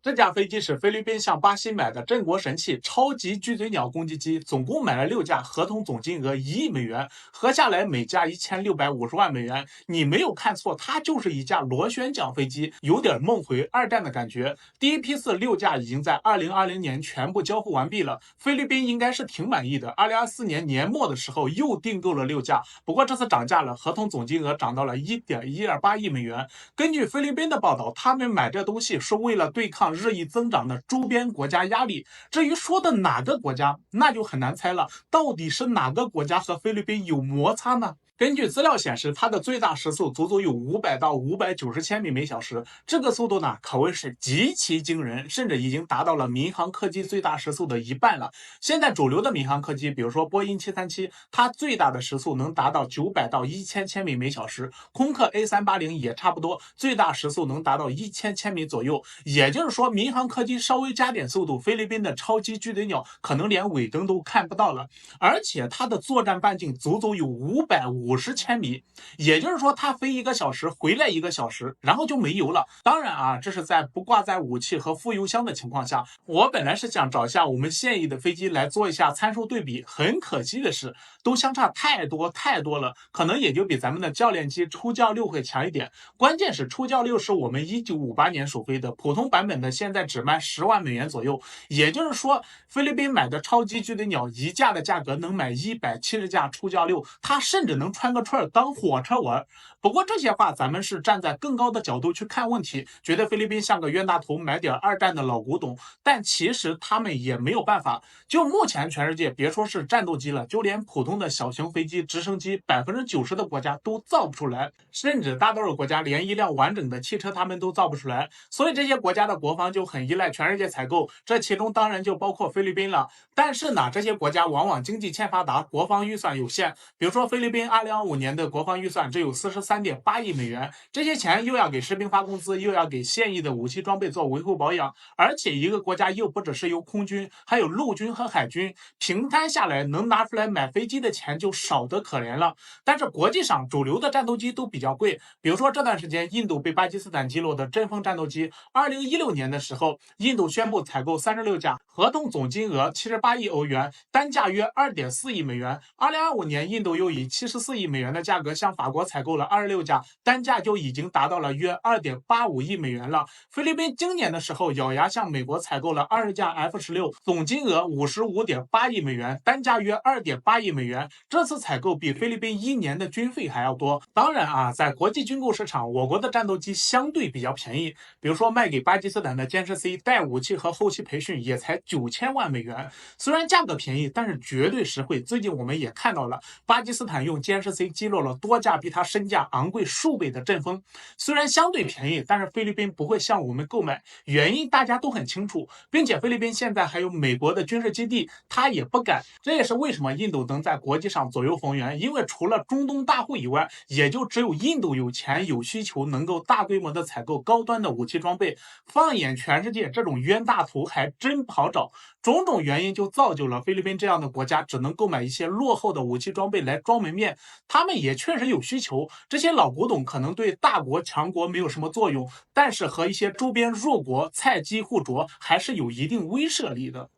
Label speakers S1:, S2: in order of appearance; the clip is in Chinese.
S1: 这架飞机是菲律宾向巴西买的镇国神器超级巨嘴鸟攻击机，总共买了6架，合同总金额1亿美元，合下来每架1650万美元。你没有看错，它就是一架螺旋桨飞机，有点梦回二战的感觉。第一批次6架已经在2020年全部交付完毕了，菲律宾应该是挺满意的。2024年年末的时候又订购了6架，不过这次涨价了，合同总金额涨到了1.128亿美元。根据菲律宾的报道，他们买这东西是为了对抗日益增长的周边国家压力。至于说的哪个国家，那就很难猜了，到底是哪个国家和菲律宾有摩擦呢？根据资料显示，它的最大时速足足有500到590千米每小时，这个速度呢可谓是极其惊人，甚至已经达到了民航客机最大时速的一半了。现在主流的民航客机，比如说波音737，它最大的时速能达到900到1000千米每小时，空客 A380也差不多，最大时速能达到1000千米左右。也就是说，民航客机稍微加点速度，菲律宾的超级巨嘴鸟可能连尾灯都看不到了。而且它的作战半径足足有550千米，也就是说它飞1个小时回来1个小时，然后就没油了。当然啊，这是在不挂载武器和副油箱的情况下。我本来是想找一下我们现役的飞机来做一下参数对比，很可惜的是都相差太多了，可能也就比咱们的教练机初教6会强一点。关键是初教6是我们1958年首飞的，普通版本的现在只卖10万美元左右，也就是说菲律宾买的超级巨嘴鸟一架的价格能买170架初教6，它甚至能穿个串当火车玩。不过这些话咱们是站在更高的角度去看问题，觉得菲律宾像个冤大头买点二战的老古董，但其实他们也没有办法。就目前全世界别说是战斗机了，就连普通的小型飞机、直升机，90%的国家都造不出来，甚至大多数国家连一辆完整的汽车他们都造不出来。所以这些国家的国防就很依赖全世界采购，这其中当然就包括菲律宾了。但是呢，这些国家往往经济欠发达，国防预算有限。比如说菲律宾2025年的国防预算只有43.8亿美元，这些钱又要给士兵发工资，又要给现役的武器装备做维护保养，而且一个国家又不只是由空军，还有陆军和海军，平摊下来能拿出来买飞机的钱就少得可怜了。但是国际上主流的战斗机都比较贵，比如说这段时间印度被巴基斯坦击落的阵风战斗机，2016年的时候，印度宣布采购36架，合同总金额78亿欧元，单价约2.4亿美元。2025年，印度又以74亿美元的价格向法国采购了26架，单价就已经达到了约2.85亿美元了。菲律宾今年的时候咬牙向美国采购了20架 F16，总金额55.8亿美元，单价约2.8亿美元。这次采购比菲律宾1年的军费还要多。当然啊，在国际军购市场，我国的战斗机相对比较便宜，比如说卖给巴基斯坦的歼十 C 带武器和后期培训也才9000万美元，虽然价格便宜，但是绝对实惠。最近我们也看到了，巴基斯坦用歼十 C 击落了多架比它身价昂贵数倍的阵风。虽然相对便宜，但是菲律宾不会向我们购买，原因大家都很清楚，并且菲律宾现在还有美国的军事基地，他也不敢。这也是为什么印度能在国际上左右逢源，因为除了中东大户以外，也就只有印度有钱有需求，能够大规模的采购高端的武器装备。放眼全世界，这种冤大头还真不好找。种种原因就造就了菲律宾这样的国家只能购买一些落后的武器装备来装门面。他们也确实有需求，这些老古董可能对大国强国没有什么作用，但是和一些周边弱国菜鸡互啄还是有一定威慑力的。